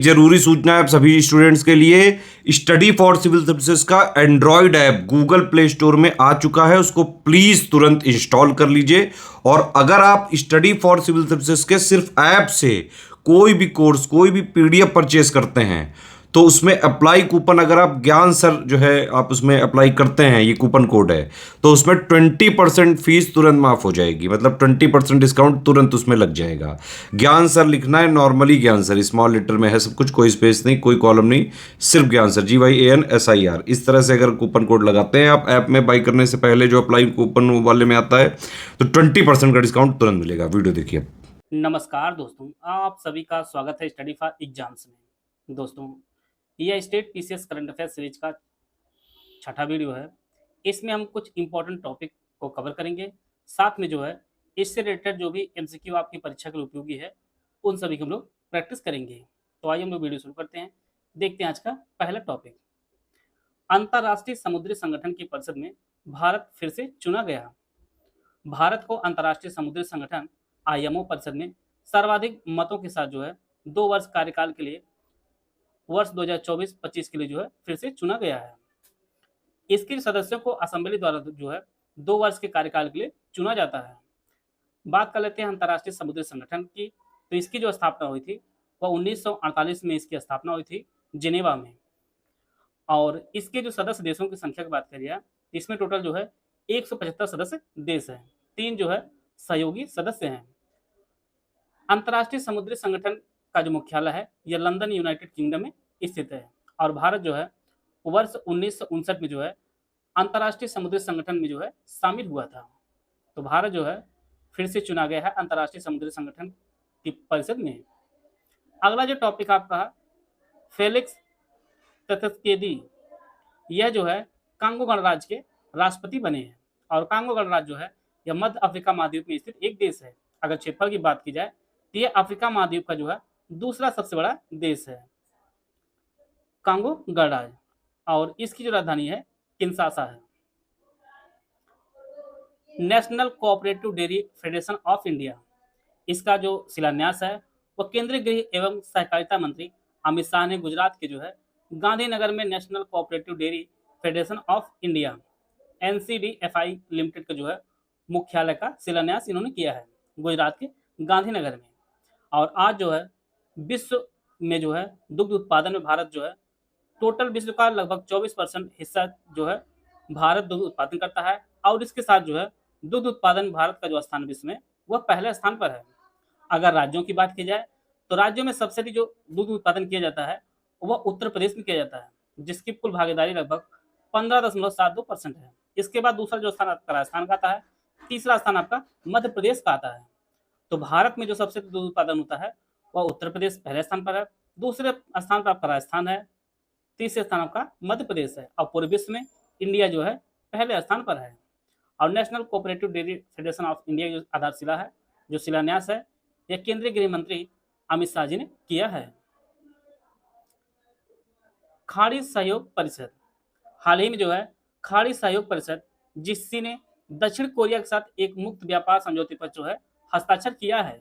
जरूरी सूचना है आप सभी स्टूडेंट्स के लिए। स्टडी फॉर सिविल सर्विसेज का Android app Google play store में आ चुका है, उसको प्लीज तुरंत इंस्टॉल कर लीजिए। और अगर आप स्टडी फॉर सिविल सर्विसेज के सिर्फ ऐप से कोई भी कोर्स, कोई भी पीडीएफ परचेस करते हैं तो उसमें अप्लाई कूपन, अगर आप ज्ञान सर जो है आप उसमें अप्लाई करते हैं, ये कूपन कोड है, तो उसमें 20% फीस तुरंत माफ हो जाएगी। मतलब 20% डिस्काउंट तुरंत उसमें लग जाएगा। ज्ञान सर लिखना है, नॉर्मली ज्ञान सर स्मॉल लेटर में है सब कुछ, कोई स्पेस नहीं, कोई कॉलम नहीं, सिर्फ ज्ञान सर, GYANSIR। इस तरह से अगर कूपन कोड लगाते हैं आप ऐप में बाई करने से पहले, जो अप्लाई कूपन वाले में आता है, तो 20% का डिस्काउंट तुरंत मिलेगा। वीडियो देखिए। नमस्कार दोस्तों, आप सभी का स्वागत है स्टडी फॉर एग्जाम्स में। दोस्तों, यह state PCS current affair series का छठा वीडियो है। इसमें हम कुछ इंपॉर्टेंट टॉपिक को कवर करेंगे, साथ में जो है इससे रिलेटेड जो भी एमसीक्यू आपकी परीक्षा के लिए उपयोगी है उन सभी को हम लोग प्रैक्टिस करेंगे। तो आइए हम लोग वीडियो शुरू करते हैं। देखते हैं आज का पहला टॉपिक। अंतर्राष्ट्रीय समुद्री संगठन की परिषद में भारत फिर से चुना गया। भारत को अंतर्राष्ट्रीय समुद्री संगठन IMO परिषद में सर्वाधिक मतों के साथ जो है 2 वर्ष कार्यकाल के लिए वर्ष 2024-25 के लिए जो है फिर से चुना गया है। इसके सदस्यों को असेंबली द्वारा जो है 2 वर्ष के कार्यकाल के लिए चुना जाता है। बात कर लेते हैं अंतर्राष्ट्रीय समुद्री संगठन की। तो इसकी जो स्थापना हुई थी वह 1948 में इसकी स्थापना हुई थी जिनेवा में। और इसके जो सदस्य देशों की संख्या की बात करिए, इसमें टोटल जो है 175 सदस्य देश हैं, 3 जो है सहयोगी सदस्य हैं। अंतर्राष्ट्रीय समुद्री संगठन का जो मुख्यालय है यह लंदन यूनाइटेड किंगडम में स्थित है। और भारत जो है वर्ष 1959 में जो है अंतर्राष्ट्रीय समुद्री संगठन में जो है शामिल हुआ था। तो भारत जो है फिर से चुना गया है अंतर्राष्ट्रीय समुद्री संगठन की परिषद में। अगला जो टॉपिक आपका फेलिक्स त्शेकेदी, यह जो है कांगो गणराज्य के राष्ट्रपति बने हैं। और कांगो गणराज्य जो है यह मध्य अफ्रीका महाद्वीप में स्थित एक देश है। अगर क्षेत्रफल की बात की जाए तो यह अफ्रीका महाद्वीप का जो है दूसरा सबसे बड़ा देश है, कांगो गणराज्य। और इसकी जो राजधानी है किंशासा है। National cooperative dairy federation of India, इसका जो शिलान्यास है वह केंद्रीय गृह एवं सहकारिता मंत्री अमित शाह ने गुजरात के जो है गांधीनगर में national cooperative dairy federation of India NCDFI limited का जो है मुख्यालय का शिलान्यास इन्होंने किया है गुजरात के गांधीनगर में। और आज जो है विश्व में जो है दुग्ध उत्पादन में भारत जो है टोटल विश्व का लगभग 24% हिस्सा जो है भारत दुग्ध उत्पादन करता है। और इसके साथ जो है दुग्ध उत्पादन भारत का जो स्थान विश्व में वह पहले स्थान पर है। अगर राज्यों की बात की जाए तो राज्यों में सबसे अधिक जो दुग्ध उत्पादन किया जाता है वह उत्तर प्रदेश में किया जाता है, जिसकी कुल भागीदारी लगभग 15.72% है। इसके बाद दूसरा जो स्थान आपका राजस्थान का आता है, तीसरा स्थान आपका मध्य प्रदेश का आता है। तो भारत में जो सबसे दूध उत्पादन होता है वह उत्तर प्रदेश पहले स्थान पर है, दूसरे स्थान पर आपका राजस्थान है, तीसरे स्थान आपका मध्य प्रदेश है। और पूरे विश्व में इंडिया जो है पहले स्थान पर है। और national cooperative dairy federation of India जो आधारशिला है, जो शिलान्यास है, यह केंद्रीय गृह मंत्री अमित शाह जी ने किया है। खाड़ी सहयोग परिषद, हाल ही में जो है खाड़ी सहयोग परिषद जिससी ने दक्षिण कोरिया के साथ एक मुक्त व्यापार समझौते पर जो है हस्ताक्षर किया है।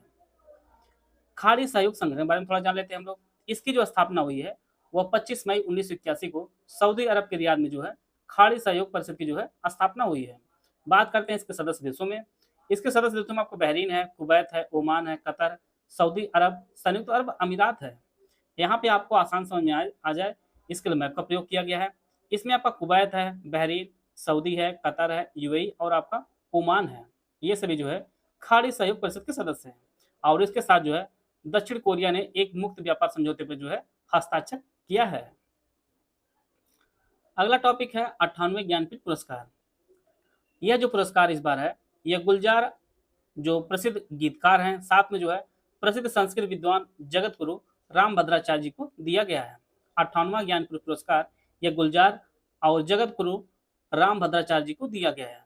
खाड़ी सहयोग संगठन के बारे में थोड़ा जान लेते हैं हम लोग। इसकी जो स्थापना हुई है वह 25 मई 1981 को सऊदी अरब के रियाद में जो है खाड़ी सहयोग परिषद की जो है स्थापना हुई है। बात करते हैं इसके सदस्य देशों में। इसके सदस्य देशों में आपको बहरीन है, कुवैत है, ओमान है, कतर, सऊदी अरब, संयुक्त अरब अमीरात है। यहाँ पे आपको आसान समझ में आ जाए इसके लिए मैप का प्रयोग किया गया है। इसमें आपका कुवैत है, बहरीन, सऊदी है, कतर है, UAE और आपका ओमान है। ये सभी जो है खाड़ी सहयोग परिषद के सदस्य हैं। और इसके साथ जो है दक्षिण कोरिया ने एक मुक्त व्यापार समझौते पर जो है हस्ताक्षर किया है। अगला टॉपिक है 98वें ज्ञानपीठ पुरस्कार। यह जो पुरस्कार इस बार है यह गुलजार जो प्रसिद्ध गीतकार हैं, साथ में जो है प्रसिद्ध संस्कृत विद्वान जगत गुरु राम भद्राचार्य जी को दिया गया है। 98वां ज्ञानपीठ पुरस्कार यह गुलजार और जगत गुरु राम भद्राचार्य जी को दिया गया है।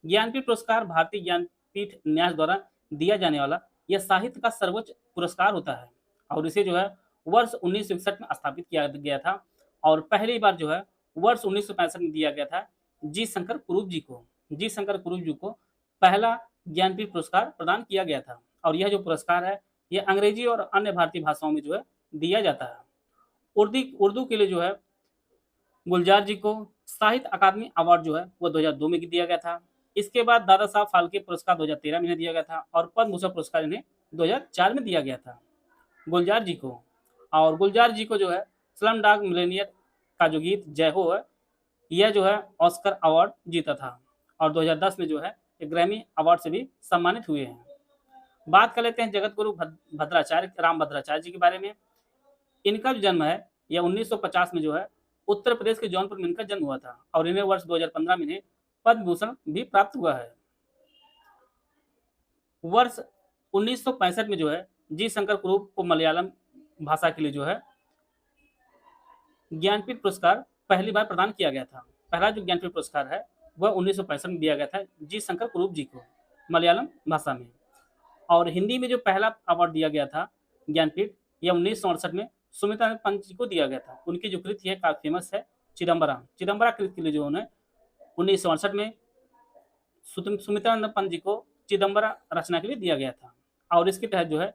ज्ञानपीठ पुरस्कार भारतीय ज्ञानपीठ न्यास द्वारा दिया जाने वाला यह साहित्य का सर्वोच्च पुरस्कार होता है। और इसे जो है वर्ष 1961 में स्थापित किया गया था। और पहली बार जो है वर्ष 1965 में दिया गया था जी शंकर कुरूप जी को। जी शंकर कुरूप जी को पहला ज्ञानपीठ पुरस्कार प्रदान किया गया था। और यह जो पुरस्कार है यह अंग्रेजी और अन्य भारतीय भाषाओं में जो है दिया जाता है। उर्दू उर्दू के लिए जो है गुलजार जी को साहित्य अकादमी अवार्ड जो है वो 2002 में दिया गया था। इसके बाद दादा साहब फाल्के पुरस्कार 2013 में इन्हें दिया गया था और पद्म भूषण पुरस्कार इन्हें 2004 में दिया गया था गुलजार जी को। और गुलजार जी को जो है स्लम डॉग मिलियनेयर का जो गीत जय हो है, यह जो है ऑस्कर अवार्ड जीता था और 2010 में जो है एक ग्रैमी अवार्ड से भी सम्मानित हुए हैं। बात कर लेते हैं जगत गुरु भद्राचार्य राम भद्राचार्य जी के बारे में। इनका जो जन्म है यह 1950 में जो है उत्तर प्रदेश के जौनपुर में इनका जन्म हुआ था और इन्हें वर्ष 2015 में इन्हें पद्म भूषण भी प्राप्त हुआ है। वर्ष 1965 में जो है जी शंकर कुरूप को मलयालम भाषा के लिए जो है ज्ञानपीठ पुरस्कार पहली बार प्रदान किया गया था। पहला जो ज्ञानपीठ पुरस्कार है वह 1965 में दिया गया था जी शंकर कुरूप जी को मलयालम भाषा में। और हिंदी में जो पहला अवार्ड दिया गया था ज्ञानपीठ, यह 1968 में सुमित्रानंद पंत जी को दिया गया था। उनकी जो कृति है काफी फेमस है, चिदम्बरा कृति के लिए जो उन्हें 1968 में सुमित्रानंद पंत जी को चिदम्बरा रचना के लिए दिया गया था। और इसके तहत जो है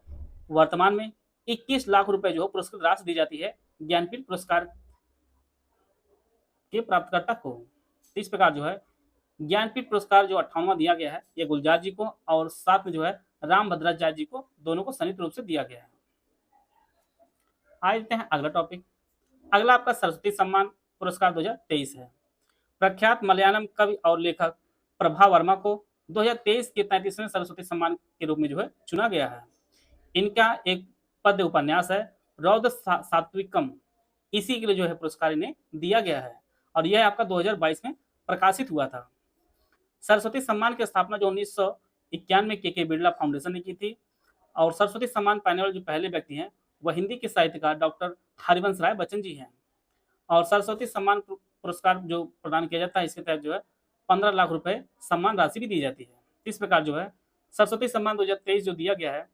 वर्तमान में 21 लाख रुपए जो पुरस्कार राशि दी जाती है ज्ञानपीठ पुरस्कार के प्राप्तकर्ता को। इस प्रकार जो है ज्ञानपीठ पुरस्कार जो 58वां दिया गया है यह गुलजार जी को और साथ में जो है राम भद्राचार्य जी को, दोनों को संयुक्त रूप से दिया गया है। आगे देखते हैं अगला टॉपिक। अगला आपका सरस्वती सम्मान पुरस्कार 2023 है। प्रख्यात मलयालम कवि और लेखक प्रभा वर्मा को 2023 के 33वें सरस्वती सम्मान के रूप में जो है चुना गया है। इनका एक पद्य उपन्यास है रौद्र सात्विकम, इसी के लिए जो है पुरस्कार इन्हें दिया गया है और यह आपका 2022 में प्रकाशित हुआ था। सरस्वती सम्मान की स्थापना जो 1991 में के बिरला फाउंडेशन ने की थी और सरस्वती सम्मान पाने वाले जो पहले व्यक्ति हैं वह हिंदी के साहित्यकार डॉक्टर हरिवंश राय बच्चन जी हैं। और सरस्वती सम्मान पुरस्कार जो प्रदान किया जाता है इसके तहत जो है 15 लाख रुपए सम्मान राशि भी दी जाती है। इस प्रकार जो है सरस्वती सम्मान 2023 जो दिया गया है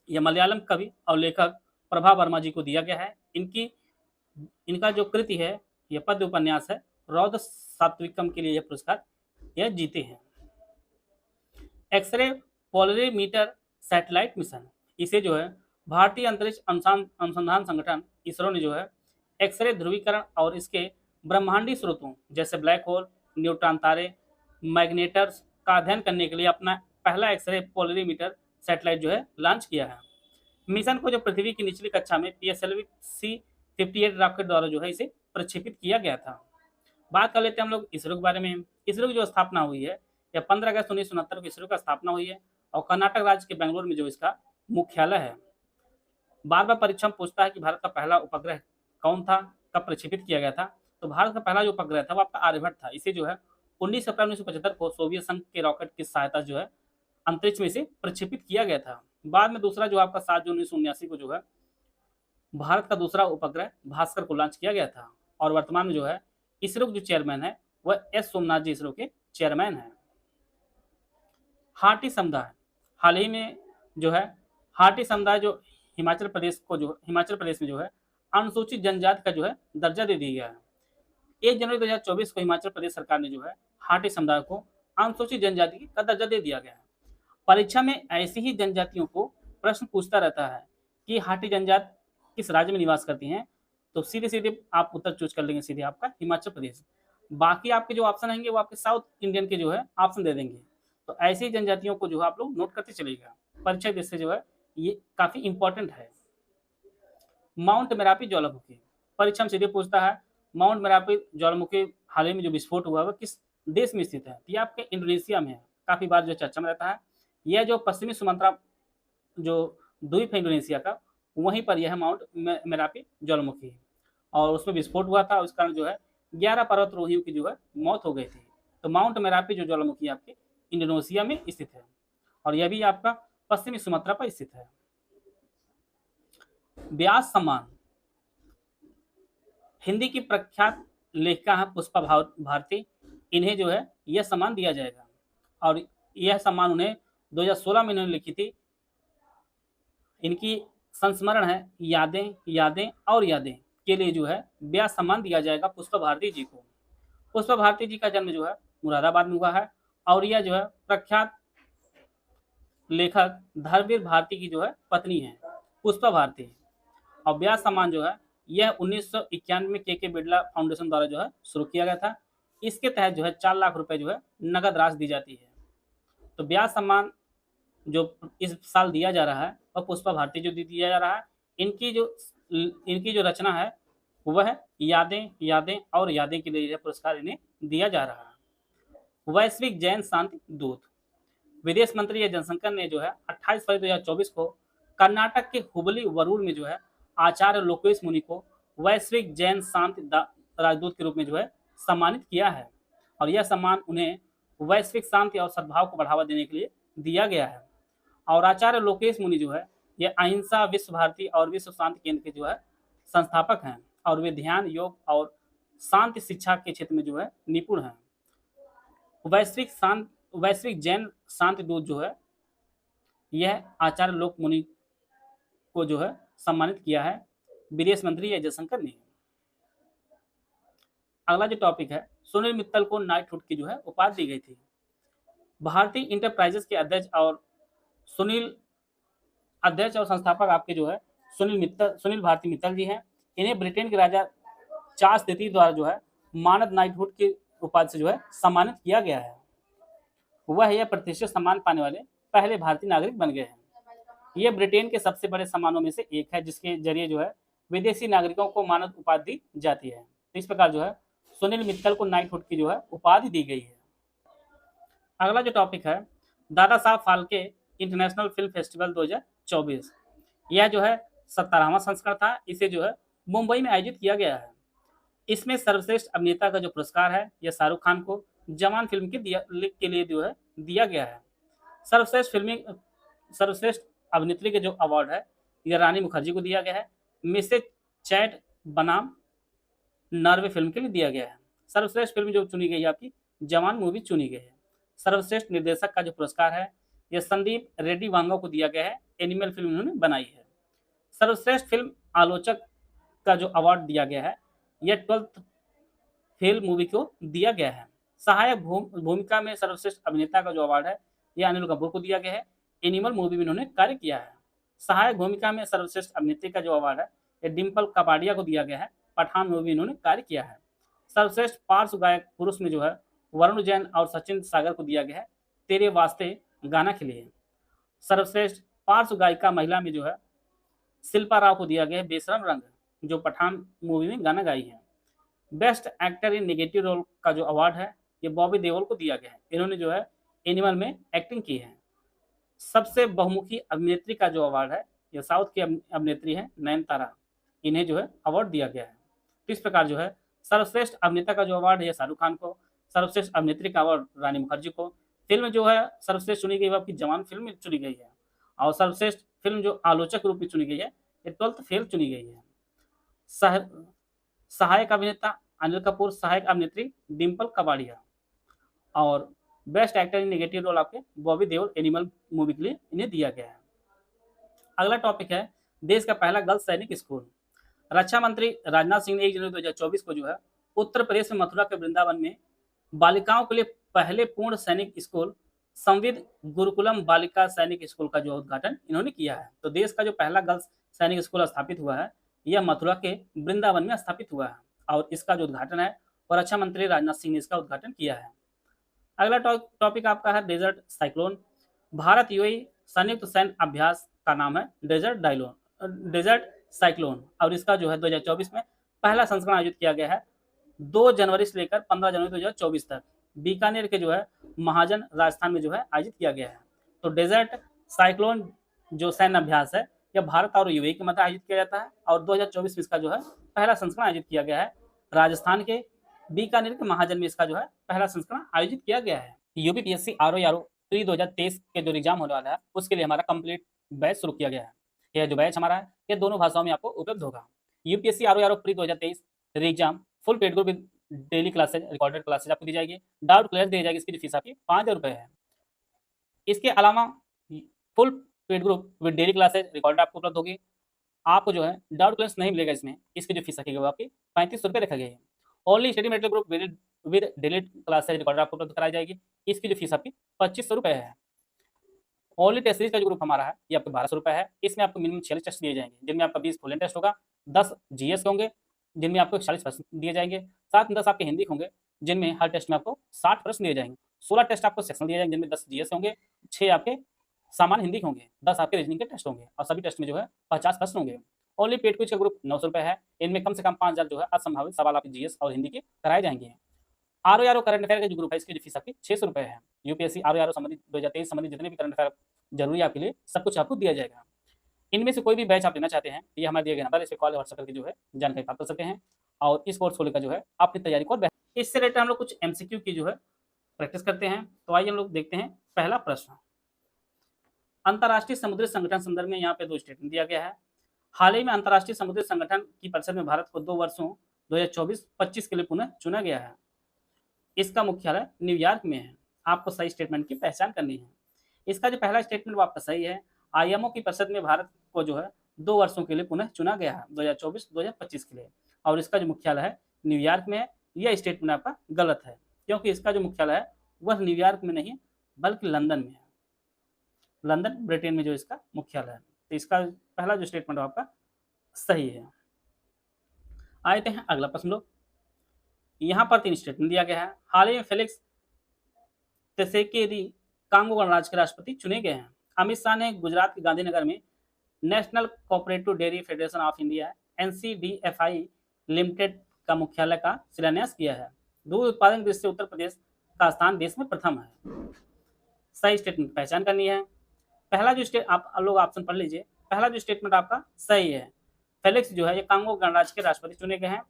यह मलयालम कवि और लेखक प्रभा वर्मा जी को दिया गया है। इनका जो कृति है यह पद्य उपन्यास है रौद्र सात्विकम के लिए यह पुरस्कार यह जीते हैं। एक्सरे पोलरीमीटर सैटेलाइट मिशन, इसे जो है भारतीय अंतरिक्ष अनुसंधान संगठन इसरो ने जो है एक्सरे ध्रुवीकरण और इसके ब्रह्मांडीय स्रोतों जैसे ब्लैक होल, न्यूट्रॉन तारे, मैग्नेटर्स का अध्ययन करने के लिए अपना पहला एक्सरे पोलरीमीटर सैटेलाइट जो है लॉन्च किया है। मिशन को जो पृथ्वी की निचली कक्षा में PSLV-C-58 रॉकेट द्वारा जो है इसे प्रक्षेपित किया गया था। बात कर लेते हैं हम लोग इसरो के बारे में। इसरो की जो स्थापना हुई है यह 15 अगस्त 1969 को इसरो का स्थापना हुई है और कर्नाटक राज्य के बेंगलुरु में जो इसका मुख्यालय है। बार बार परीक्षा में पूछता है कि भारत का पहला उपग्रह कौन था, कब प्रक्षेपित किया गया था। तो भारत का पहला जो उपग्रह था वो आपका आर्यभट्ट था। इसे जो है 19 अप्रैल 1975 को सोवियत संघ के रॉकेट की सहायता जो है अंतरिक्ष में इसे प्रक्षेपित किया गया था। बाद में दूसरा जो आपका 7 जून 1979 को जो है भारत का दूसरा उपग्रह भास्कर को लॉन्च किया गया था। और वर्तमान में जो है इसरो के जो चेयरमैन है वह एस सोमनाथ जी इसरो के चेयरमैन है। हाटी समुदाय, हाल ही में जो है हाटी समुदाय जो हिमाचल प्रदेश में जो है अनुसूचित जनजाति का जो है दर्जा दे दिया गया है। 1 जनवरी 2024 को हिमाचल प्रदेश सरकार ने जो है हाटी समुदाय को अनुसूचित जनजाति का दर्जा दे दिया गया है। परीक्षा में ऐसी ही जनजातियों को प्रश्न पूछता रहता है कि हाटी जनजाति किस राज्य में निवास करती हैं, तो सीधे सीधे आप उत्तर चूज कर लेंगे सीधे आपका हिमाचल प्रदेश। बाकी आपके जो ऑप्शन रहेंगे वो आपके साउथ इंडियन के जो है ऑप्शन दे देंगे। तो ऐसी जनजातियों को जो है आप लोग नोट करते चलिएगा, परीक्षा दृष्टि से जो है ये काफी इंपॉर्टेंट है। माउंट मेरापी ज्वालामुखी, परीक्षा में सीधे पूछता है माउंट मेरापी ज्वालामुखी हाल ही में जो विस्फोट हुआ है किस देश में स्थित है, तो ये आपके इंडोनेशिया में है। काफी बार जो चर्चा में रहता है। यह जो पश्चिमी सुमात्रा जो द्वीप है इंडोनेशिया का, वहीं पर यह माउंट मेरापी ज्वालामुखी है और उसमें विस्फोट हुआ था। उस कारण जो है 11 पर्वतारोहियों की जो है मौत हो गई थी। तो माउंट मेरापी जो ज्वालामुखी आपके इंडोनेशिया में स्थित है और यह भी आपका पश्चिमी सुमात्रा पर स्थित है। व्यास सम्मान, हिंदी की प्रख्यात लेखिका है पुष्पा भारती, इन्हें जो है यह सम्मान दिया जाएगा और यह सम्मान उन्हें 2016 में इन्होंने लिखी थी। इनकी संस्मरण है यादें यादें और यादें के लिए जो है व्यास सम्मान दिया जाएगा पुष्पा भारती जी को। पुष्पा भारती जी का जन्म जो है मुरादाबाद में हुआ है और यह जो है प्रख्यात लेखक धर्मवीर भारती की जो है पत्नी है पुष्पा भारती। और व्यास सम्मान जो है यह 1991 में के बिरला फाउंडेशन द्वारा जो है शुरू किया गया था। इसके तहत जो है 4 लाख रुपए जो है नगद राशि दी जाती है। तो ब्याज सम्मान जो इस साल दिया जा रहा है और पुष्पा भारती जो दिया जा रहा है, इनकी जो रचना है वह है यादें यादें और यादें के लिए यह पुरस्कार इन्हें दिया जा रहा है। वैश्विक जैन शांति दूत, विदेश मंत्री या जनशंकर ने जो है 28 फरवरी 2024 को कर्नाटक के हुबली वरूर में जो है आचार्य लोकेश मुनि को वैश्विक जैन शांति राजदूत के रूप में जो है सम्मानित किया है। और यह सम्मान उन्हें वैश्विक शांति और सद्भाव को बढ़ावा देने के लिए दिया गया है। और आचार्य लोकेश मुनि जो है ये अहिंसा विश्व भारती और विश्व शांति केंद्र के जो है संस्थापक हैं और वे ध्यान, योग और शांति शिक्षा के क्षेत्र में जो है निपुण हैं। वैश्विक जैन शांति दूत जो है यह आचार्य लोक मुनि को जो है सम्मानित किया है विदेश मंत्री एस जयशंकर ने। अगला जो टॉपिक है, सुनील मित्तल को नाइटहुड की जो है उपाधि दी गई थी। भारतीय इंटरप्राइजेस के अध्यक्ष और संस्थापक आपके जो है सुनील भारती मित्तल जी हैं। इन्हें ब्रिटेन के राजा चार्ल्स द्वितीय द्वारा जो है मानद नाइटहुड की उपाधि से जो है सम्मानित किया गया है। वह यह प्रतिष्ठित सम्मान पाने वाले पहले भारतीय नागरिक बन गए हैं। यह ब्रिटेन के सबसे बड़े सम्मानों में से एक है जिसके जरिए जो है विदेशी नागरिकों को मानद उपाधि दी जाती है। तो इस प्रकार जो है सुनील मित्तल को नाइटहुड की जो है उपाधि दी गई है। अगला जो टॉपिक है, Dada Saheb Phalke international film festival 2024। यह जो है 17वां संस्करण था। इसे जो है मुंबई में आयोजित किया गया है। इसमें सर्वश्रेष्ठ अभिनेता का जो पुरस्कार है यह शाहरुख खान को जवान फिल्म के लिए जो है दिया गया है। सर्वश्रेष्ठ अभिनेत्री के जो अवार्ड है यह रानी मुखर्जी को दिया गया है। मिसेज चैट बनाम नॉर्वे फिल्म के लिए दिया गया है। सर्वश्रेष्ठ फिल्म जो चुनी गई है आपकी जवान मूवी चुनी गई है। सर्वश्रेष्ठ निर्देशक का जो पुरस्कार है यह संदीप रेड्डी वांगा को दिया गया है। एनिमल फिल्म उन्होंने बनाई है। सर्वश्रेष्ठ फिल्म आलोचक का जो अवार्ड दिया गया है यह 12th फेल मूवी को दिया गया है। सहायक भूमिका में सर्वश्रेष्ठ अभिनेता का जो अवार्ड है यह अनिल कपूर को दिया गया है। एनिमल मूवी में उन्होंने कार्य किया है। सहायक भूमिका में सर्वश्रेष्ठ अभिनेत्री का जो अवार्ड है यह डिम्पल कपाडिया को दिया गया है। पठान मूवी इन्होंने कार्य किया है। सर्वश्रेष्ठ पार्श्व गायक पुरुष में जो है वरुण जैन और सचिन सागर को दिया गया है तेरे वास्ते गाना के लिए। सर्वश्रेष्ठ पार्श्व गायिका महिला में जो है शिल्पा राव को दिया गया है बेशरम रंग, जो पठान मूवी में गाना गाई है। Best actor in negative role का जो अवार्ड है ये बॉबी देओल को दिया गया है। इन्होंने जो है एनिमल में एक्टिंग की है। सबसे बहुमुखी अभिनेत्री का जो अवार्ड है यह साउथ की अभिनेत्री है नयनतारा, इन्हें जो है अवार्ड दिया गया है। तो इस प्रकार जो है सर्वश्रेष्ठ अभिनेता का जो अवार्ड है शाहरुख खान को, सर्वश्रेष्ठ अभिनेत्री का अवार्ड रानी मुखर्जी को, फिल्म जो है सर्वश्रेष्ठ चुनी गई आपकी जवान फिल्म में चुनी गई है, और सर्वश्रेष्ठ फिल्म जो आलोचक रूप में चुनी गई है ये 12th फेल चुनी गई है। सहायक अभिनेता अनिल कपूर, सहायक अभिनेत्री डिम्पल कपाडिया, और best actor in negative role आपके बॉबी देओल एनिमल मूवी के लिए इन्हें दिया गया है। अगला टॉपिक है देश का पहला गर्ल्स सैनिक स्कूल। रक्षा मंत्री राजनाथ सिंह ने 1 जनवरी 2024 को जो है उत्तर प्रदेश में मथुरा के वृंदावन में बालिकाओं के लिए पहले पूर्ण सैनिक स्कूल संविद गुरुकुलम बालिका सैनिक स्कूल का जो उद्घाटन इन्होंने किया है। तो देश का जो पहला गर्ल्स सैनिक स्कूल स्थापित हुआ है यह मथुरा के वृंदावन में स्थापित हुआ है, और इसका जो उद्घाटन है और रक्षा मंत्री राजनाथ सिंह ने इसका उद्घाटन किया है। अगला टॉपिक आपका है डेजर्ट साइक्लोन। भारत यूएई संयुक्त सैन्य अभ्यास का नाम है डेजर्ट साइक्लोन, और इसका जो है 2024 में पहला संस्करण आयोजित किया गया है 2 जनवरी से लेकर 15 जनवरी 2024 तक बीकानेर के जो है महाजन राजस्थान में जो है आयोजित किया गया है। तो डेजर्ट साइक्लोन जो सैन्य अभ्यास है यह भारत और यूएई के मध्य आयोजित किया जाता है, और 2024 में इसका जो है पहला संस्करण आयोजित किया गया है। राजस्थान के बीकानेर के महाजन में इसका जो है पहला संस्करण आयोजित किया गया है। यूपीपीएससी आरओ प्री 2023 के जो एग्जाम होने वाला है उसके लिए हमारा कंप्लीट बैच शुरू किया गया है। यह जो बैच हमारा है ये दोनों भाषाओं में आपको उपलब्ध होगा। UPSC RO pre 2023 exam full paid group with daily classes, recorded classes आपको दी जाएगी, डाउट क्लियर दी जाएगी। इसकी जो फीस आपकी 5,000 रुपये है। इसके अलावा full paid group with daily classes recorded आपको उपलब्ध होगी। आपको जो है डाउट क्लियर नहीं मिलेगा इसमें, इसकी जो फीस रखी वो आपकी 3500 रुपये रखा गया है। Only study material group with daily classes recorded आपको उपलब्ध कराई जाएगी। इसकी जो फीस आपकी 2500 रुपये है। ओनली टेस्ट सीरीज का जो ग्रुप हमारा है ये आपको 1200 रुपये है। इसमें आपको मिनिमम 46 टेस्ट दिए जाएंगे, जिनमें आपका 20 फुल टेस्ट होगा 10 जीएस के होंगे जिनमें आपको 40 प्रश्न दिए जाएंगे, साथ में 10 आपके हिंदी के होंगे जिनमें हर टेस्ट में आपको 60 प्रश्न दिए जाएंगे, 16 टेस्ट आपको सेक्शनल दिए जाएंगे जिनमें 10 जीएस होंगे, 6 आपके सामान्य हिंदी के होंगे, 10 आपके रीजनिंग के टेस्ट होंगे और सभी टेस्ट में जो है 50 प्रश्न होंगे। ओनली पेड क्विज का ग्रुप 900 रुपये है। इनमें कम से कम 5000 जो है असंभावित सवाल आपके जीएस और हिंदी के कराए जाएंगे। आर करंट अफेयर का जो ग्रुप है इसकी फीस आपकी 600 रुपये है। यूपीएससी आर संबंधित 2023 संबंधित जितने भी करंट अफेयर जरूरी आपके लिए सब कुछ आपको दिया जाएगा। इनमें से कोई भी बैच आप लेना चाहते हैं ये हमारे दिए गए नंबर इस पे कॉल या व्हाट्सएप करके जो है जानकारी प्राप्त कर सकते हैं और इस कोर्स को लेकर जो है अपनी तैयारी को इससे रिलेटेड हम लोग कुछ एमसीक्यू की जो है प्रैक्टिस करते हैं। तो आइए हम लोग देखते हैं पहला प्रश्न। अंतर्राष्ट्रीय समुद्री संगठन संदर्भ में यहाँ पे 2 स्टेटमेंट दिया गया है। हाल ही में अंतर्राष्ट्रीय समुद्री संगठन की परिषद में भारत को 2 वर्षों 2024-25 के लिए पुनः चुना गया है। इसका मुख्यालय न्यूयॉर्क में है। आपको सही स्टेटमेंट की पहचान करनी है। इसका जो पहला स्टेटमेंट वो आपका सही है। आईएमओ की परिषद में भारत को जो है 2 वर्षों के लिए पुनः चुना गया है 2024-2025 के लिए और इसका जो मुख्यालय है न्यूयॉर्क में है। यह स्टेटमेंट आपका गलत है क्योंकि इसका जो मुख्यालय है वह न्यूयॉर्क में नहीं बल्कि लंदन में है। लंदन ब्रिटेन में जो इसका मुख्यालय है। तो इसका पहला जो स्टेटमेंट आपका सही है। आते हैं अगला प्रश्न लोग। यहाँ पर 3 स्टेटमेंट दिया गया है। हाल ही में फेलिक्स त्सेकेदी कांगो गणराज्य के राष्ट्रपति चुने गए हैं। अमित शाह ने गुजरात के गांधीनगर में national cooperative dairy federation of India NCDFI limited का मुख्यालय का शिलान्यास किया है। दूध उत्पादन दृष्टि से उत्तर प्रदेश का स्थान देश में प्रथम है। सही स्टेटमेंट पहचान करनी है। पहला जो स्टेट आप लोग ऑप्शन पढ़ लीजिए। पहला जो स्टेटमेंट आपका सही है। फेलिक्स जो है ये कांगो गणराज्य के राष्ट्रपति चुने गए हैं।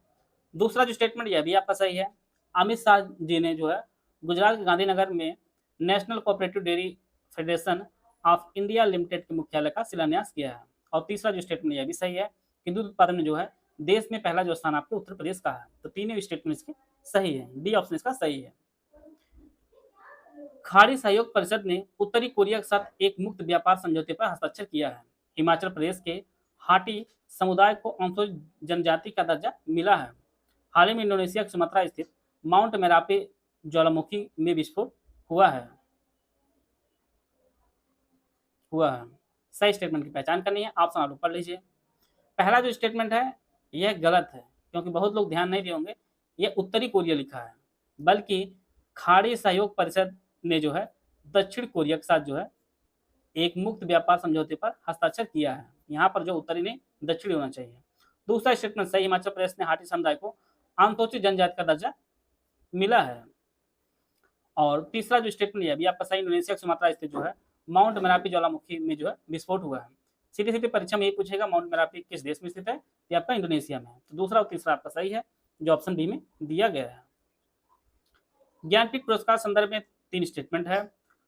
दूसरा जो स्टेटमेंट यह भी आपका सही है। अमित शाह जी ने जो है गुजरात के गांधीनगर में national cooperative dairy federation of India limited के मुख्यालय का शिलान्यास किया है। और तीसरा जो स्टेटमेंट यह भी सही है कि दूध उत्पादन में जो है देश में पहला जो स्थान आपके उत्तर प्रदेश का है। तो तीनों स्टेटमेंट इसके सही है। डी ऑप्शन इसका सही है। खाड़ी सहयोग परिषद ने उत्तरी कोरिया के साथ एक मुक्त व्यापार समझौते पर हस्ताक्षर किया है। हिमाचल प्रदेश के हाटी समुदाय को अनुसूचित जनजाति का दर्जा मिला है। हाल ही में इंडोनेशिया के सुमात्रा स्थित माउंट मेरापे ज्वालामुखी में विस्फोट हुआ है। सही स्टेटमेंट की पहचान करनी है। ऑप्शन आप पढ़ लीजिए। पहला जो स्टेटमेंट है यह गलत है क्योंकि बहुत लोग ध्यान नहीं दिए होंगे। यह उत्तरी कोरिया लिखा है बल्कि खाड़ी सहयोग परिषद ने जो है दक्षिण कोरिया के साथ जो है एक मुक्त व्यापार समझौते पर हस्ताक्षर किया है। यहाँ पर जो उत्तरी नहीं दक्षिणी होना चाहिए। दूसरा स्टेटमेंट सही। हिमाचल प्रदेश ने हाटी समुदाय को अनुसूचित जनजाति का दर्जा मिला है। और तीसरा जो स्टेटमेंट है अभी आपका सही। इंडोनेशिया के सुमात्रा स्थित जो है माउंट मेरापी ज्वालामुखी में जो है विस्फोट हुआ है। सीधी परीक्षा में ये पूछेगा माउंट मेरापी किस देश में स्थित है। ये आपका इंडोनेशिया में है। तो दूसरा और तीसरा आपका सही है जो ऑप्शन बी में दिया गया है। ज्ञानपीठ पुरस्कार संदर्भ में 3 स्टेटमेंट है।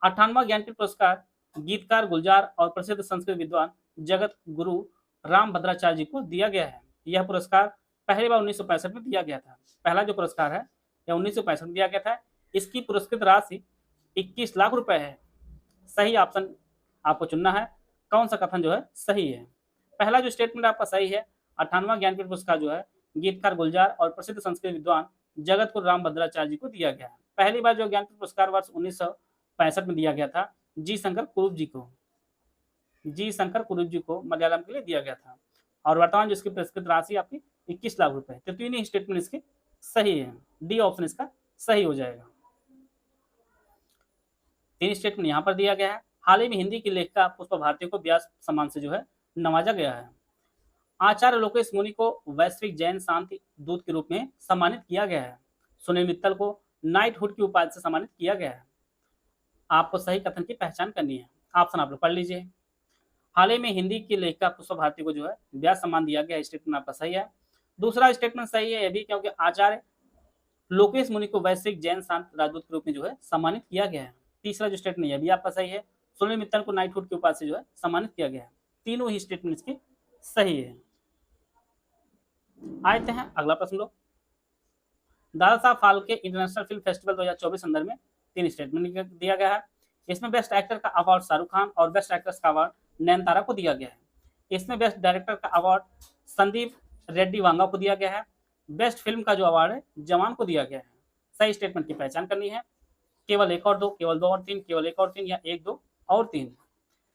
58वां ज्ञानपीठ पुरस्कार गीतकार गुलजार और प्रसिद्ध संस्कृत विद्वान जगत गुरु राम भद्राचार्य जी को दिया गया है। यह पुरस्कार पहली बार 1965 में दिया गया था। पहला जो पुरस्कार है यह 1965 में दिया गया था। इसकी पुरस्कृत राशि 21 लाख रुपए है। सही ऑप्शन आपको चुनना है। कौन सा कथन जो है सही है। पहला जो स्टेटमेंट आपका सही है। 58वां ज्ञानपीठ पुरस्कार जो है गीतकार गुलजार और प्रसिद्ध संस्कृत विद्वान जगत गुरु राम भद्राचार्य जी को दिया गया है। पहली बार जो ज्ञानपीठ पुरस्कार वर्ष 1965 में दिया गया था जी शंकर कुरूप जी को मलयालम के लिए दिया गया था। और वर्तमान जिसकी पुरस्कृत राशि आपकी 21 लाख रुपए है। तो तीनों स्टेटमेंट इसके सही है। डी ऑप्शन इसका सही हो जाएगा। 3 स्टेटमेंट यहाँ पर दिया गया है। हाल ही में हिंदी की लेखिका पुष्पा भारती को व्यास सम्मान से जो है नवाजा गया है। आचार्य लोकेश मुनि को वैश्विक जैन शांति दूत के रूप में सम्मानित किया गया है। सुनील मित्तल को नाइटहुड की उपाधि से सम्मानित किया गया है। आपको सही कथन की पहचान करनी है। ऑप्शन आप लोग पढ़ लीजिए। हाल ही में हिंदी की लेखिका पुष्पा भारती को जो है व्यास सम्मान दिया गया। स्टेटमेंट आपका सही है। दूसरा स्टेटमेंट सही है यह भी क्योंकि आचार्य लोकेश मुनि को वैश्विक जैन शांत राजदूत के रूप में जो है सम्मानित किया गया है। तीसरा जो स्टेटमेंट यह भी आपका सही है। सुनील मित्तल को नाइटहुड की उपाधि से जो है सम्मानित किया गया है। तीनों ही स्टेटमेंट इसके सही है। आते हैं अगला प्रश्न लोग। Dada Saheb Phalke international film festival 2024 संदर्भ में 3 स्टेटमेंट दिया गया है। इसमें बेस्ट एक्टर का अवार्ड शाहरुख खान और बेस्ट एक्ट्रेस का अवार्ड नयनतारा को दिया गया है। इसमें बेस्ट डायरेक्टर का अवार्ड संदीप रेड्डी वांगा को दिया गया है। बेस्ट फिल्म का जो अवार्ड है जवान को दिया गया है। सही स्टेटमेंट की पहचान करनी है। केवल 1 और 2, केवल 2 और 3, केवल 1 और 3 या 1, 2 और 3।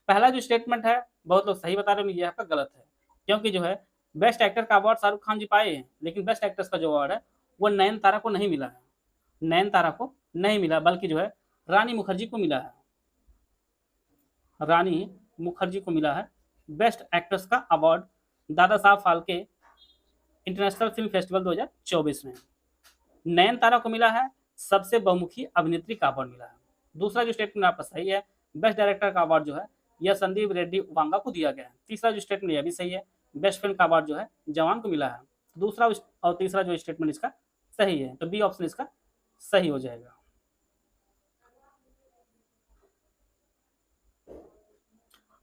पहला जो स्टेटमेंट है बहुत लोग सही बता रहे हैं, यह आपका गलत है क्योंकि जो है बेस्ट एक्टर का अवार्ड शाहरुख खान जी पाए हैं, लेकिन बेस्ट एक्ट्रेस का जो अवार्ड है वो नयनतारा को नहीं मिला है। नयनतारा को नहीं मिला, बल्कि जो है रानी मुखर्जी को मिला है। रानी मुखर्जी को मिला है बेस्ट एक्ट्रेस का award Dada Saheb Phalke international film festival 2024 में। नयनतारा को मिला है सबसे बहुमुखी अभिनेत्री का अवार्ड मिला है। दूसरा जो स्टेटमेंट आपका सही है, बेस्ट डायरेक्टर का अवार्ड जो है यह संदीप रेड्डी वांगा को दिया गया है। तीसरा जो स्टेटमेंट यह भी सही है, बेस्ट फिल्म का अवार्ड जो है जवान को मिला है। दूसरा और तीसरा जो स्टेटमेंट इसका सही है, तो बी ऑप्शन इसका सही हो जाएगा।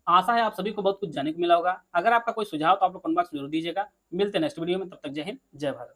आशा है आप सभी को बहुत कुछ जानने को मिला होगा। अगर आपका कोई सुझाव तो आप लोग कमेंट बॉक्स में जरूर दीजिएगा। मिलते हैं नेक्स्ट वीडियो में, तब तक जय हिंद जय भारत।